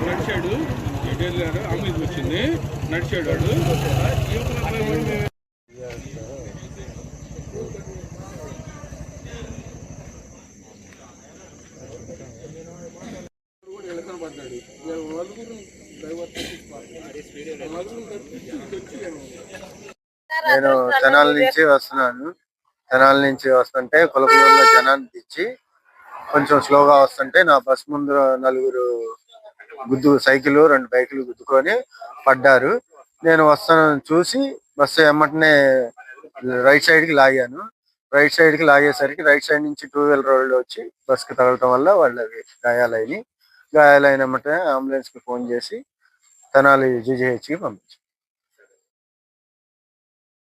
నడిచాడు ఆమెకి వచ్చింది నడిచాడు వాడు పడ్డాడు నేను తెనాల నుంచి వస్తున్నాను. తెనాల నుంచి వస్తుంటే కులకలూరులో జనాన్ని తెచ్చి కొంచెం స్లోగా వస్తుంటే నా బస్ ముందు నలుగురు సైకిల్ 2 బైకులు గుద్దుకొని పడ్డారు. నేను వస్తాను చూసి బస్సు ఎమ్మటనే రైట్ సైడ్ కి లాగాను. రైట్ సైడ్ కి లాగేసరికి రైట్ సైడ్ నుంచి 2 వీలర్ రోడ్లు వచ్చి బస్ కి తగలటం వల్ల వాళ్ళకి గాయాలైన అంబటనే అంబులెన్స్ కి ఫోన్ చేసి తెనాలి జీజీహెచ్ కి పంపించారు.